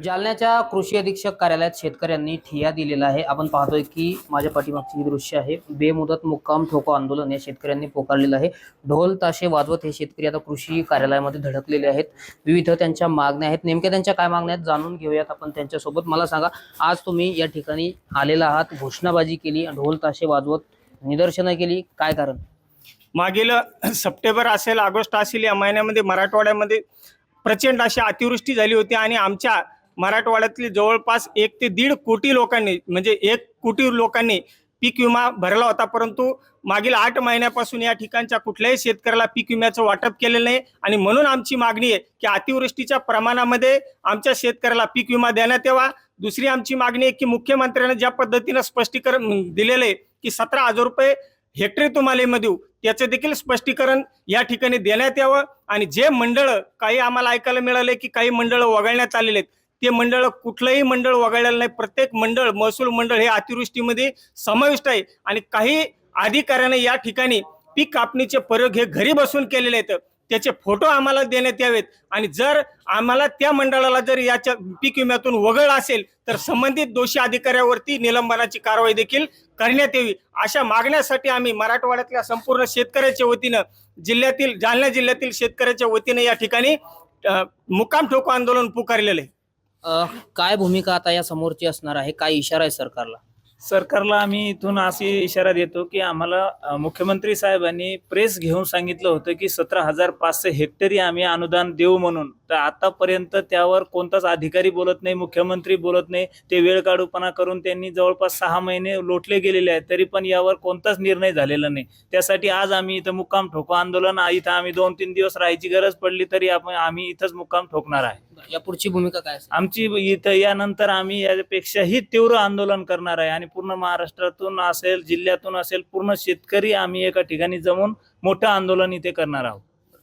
जालन्याच्या कृषी अधीक्षक कार्यालयात शेतकऱ्यांनी ठिय्या दिलेला आहे। आपण पाहतोय की माझ्या पाठीमागची ही दृश्य आहे। बेमुदत मुक्काम ठोको आंदोलन या शेतकऱ्यांनी पुकारलेलं आहे। ढोल ताशे वाजवत हे शेतकरी आता कृषी कार्यालयामध्ये धडकलेले आहेत। विविध त्यांच्या मागण्या आहेत। नेमक्या त्यांच्या काय मागण्या आहेत जाणून घेऊयात आपण त्यांच्यासोबत। मला सांगा, आज तुम्ही या ठिकाणी आलेला आहात, घोषणाबाजी केली, ढोल ताशे वाजवत निदर्शनं केली, काय कारण? मागील सप्टेंबर असेल, ऑगस्ट असेल, या महिन्यामध्ये मराठवाड्यामध्ये प्रचंड अशी अतिवृष्टी झाली होती आणि आमच्या मराठवाड्यातली जवळपास 1 ते 1.5 कोटी लोकांनी, म्हणजे 1 कोटी लोकांनी पीक विमा भरला होता। परंतु मागील 8 महिन्यापासून या ठिकाणच्या कुठल्याही शेतकऱ्याला पीक विम्याचं वाटप केलेलं नाही आणि म्हणून आमची मागणी आहे की अतिवृष्टीच्या प्रमाणामध्ये आमच्या शेतकऱ्याला पीक विमा देण्यात यावा। दुसरी आमची मागणी आहे की मुख्यमंत्र्यांनी ज्या पद्धतीनं स्पष्टीकरण दिलेलं आहे की 17,000 रुपये हेक्टरी तुम्हाला विमा देऊ, त्याचे देखील स्पष्टीकरण या ठिकाणी देण्यात यावं। आणि जे मंडळ, काही आम्हाला ऐकायला मिळाले की काही मंडळ वगळण्यात आलेले आहेत, ते मंडळ कुठलंही मंडळ वगळलेलं नाही। प्रत्येक मंडळ, महसूल मंडळ हे अतिवृष्टीमध्ये समाविष्ट आहे आणि काही अधिकाऱ्याने या ठिकाणी पीक कापणीचे प्रयोग हे घरी बसून केलेले आहेत, त्याचे फोटो आम्हाला देण्यात यावेत। आणि जर आम्हाला त्या मंडळाला जर याच्या पीक विम्यातून वगळ असेल तर संबंधित दोषी अधिकाऱ्यावरती निलंबनाची कारवाई देखील करण्यात यावी। अशा मागण्यासाठी आम्ही मराठवाड्यातल्या संपूर्ण शेतकऱ्याच्या वतीनं, जालना जिल्ह्यातील शेतकऱ्याच्या वतीनं या ठिकाणी मुक्काम ठोको आंदोलन पुकारलेलं आहे। काय भूमिका आता या समोरची असणार आहे? काय इशारा आहे सरकारला? सरकारला आम्ही इथून अशी इशारा देतो की आम्हाला मुख्यमंत्री साहेबांनी प्रेस घेऊन सांगितलं होतं की 17,500 हेक्टरी आम्ही अनुदान देऊ म्हणून। तर आतापर्यंत त्यावर कोणताच अधिकारी बोलत नाही, मुख्यमंत्री बोलत नाही। ते वेळ काढूपणा करून त्यांनी जवळपास 6 महिने लोटले गेलेले आहेत, तरी पण यावर कोणताच निर्णय झालेला नाही। त्यासाठी आज आम्ही इथं मुक्काम ठोको आंदोलन, इथं आम्ही 2-3 दिवस राहायची गरज पडली तरी आम्ही इथंच मुक्काम ठोकणार आहे। यापुढची भूमिका काय असेल आमची? इथं यानंतर आम्ही यापेक्षाही तीव्र आंदोलन करणार आहे आणि पूर्ण महाराष्ट्रातून असेल, जिल्ह्यातून असेल, पूर्ण शेतकरी आम्ही एका ठिकाणी जमून मोठं आंदोलन इथे करणार आहोत।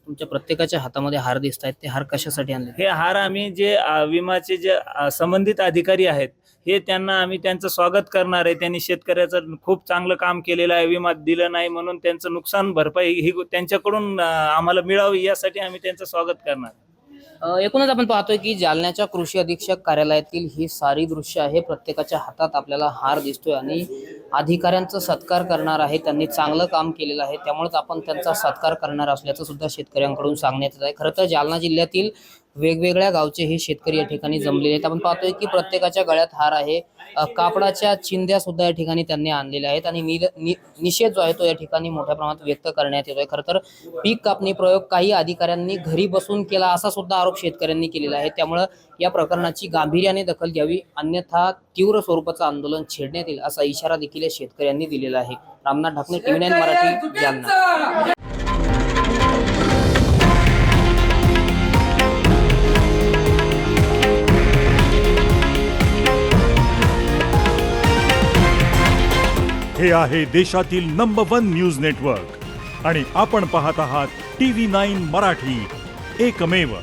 तुमच्या प्रत्येकाच्या हातामध्ये हार दिसत आहेत, ते हार कशासाठी आणले? हे हार आम्ही जे विमाचे जे संबंधित अधिकारी आहेत हे त्यांना आम्ही त्यांचं स्वागत करणार आहे। त्यांनी शेतकऱ्याचं खूप चांगलं काम केलेलं आहे, विमा दिलं नाही म्हणून त्यांचं नुकसान भरपाई ही त्यांच्याकडून आम्हाला मिळावी, यासाठी आम्ही त्यांचं स्वागत करणार। एकूणच आपण पाहतोय की जालन्याच्या कृषी अधीक्षक कार्यालयातील ही सारी दृश्य आहे। प्रत्येकाच्या हातात आपल्याला हार दिसतोय आणि अधिकाऱ्यांचा सत्कार करणार आहे। त्यांनी चांगलं काम केलेलं आहे, त्यामुळेच आपण त्यांचा सत्कार करणार असल्याचं सुद्धा शेतकऱ्यांकडून सांगण्यात येत आहे। खरं तर जालना जिल्ह्यातील वेगवेगळ्या गावचे हे शेतकरी या ठिकाणी जमलेले आहेत। आपण पाहतोय की प्रत्येकाच्या गळ्यात हार आहे, कापडाच्या चिंध्या सुद्धा या ठिकाणी त्यांनी आणलेल्या आहेत आणि निषेध जो आहे तो या ठिकाणी मोठ्या प्रमाणात व्यक्त करण्यात येतोय। खरं तर पीक कापणी प्रयोग काही अधिकाऱ्यांनी घरी बसून केला असा सुद्धा आरोप शेतकऱ्यांनी केलेला आहे। त्यामुळे या प्रकरणाची गांभीर्याने दखल घ्यावी, अन्यथा तीव्र स्वरूपाचं आंदोलन छेडण्यात येईल असा इशारा देखील शेतकऱ्यांनी दिलेला आहे। रामनाथ ढाकणे, TV9 मराठी, जालना। हे आहे देशातील नंबर 1 न्यूज नेटवर्क आणि आपण पाहत आहात TV9 मराठी, एकमेव।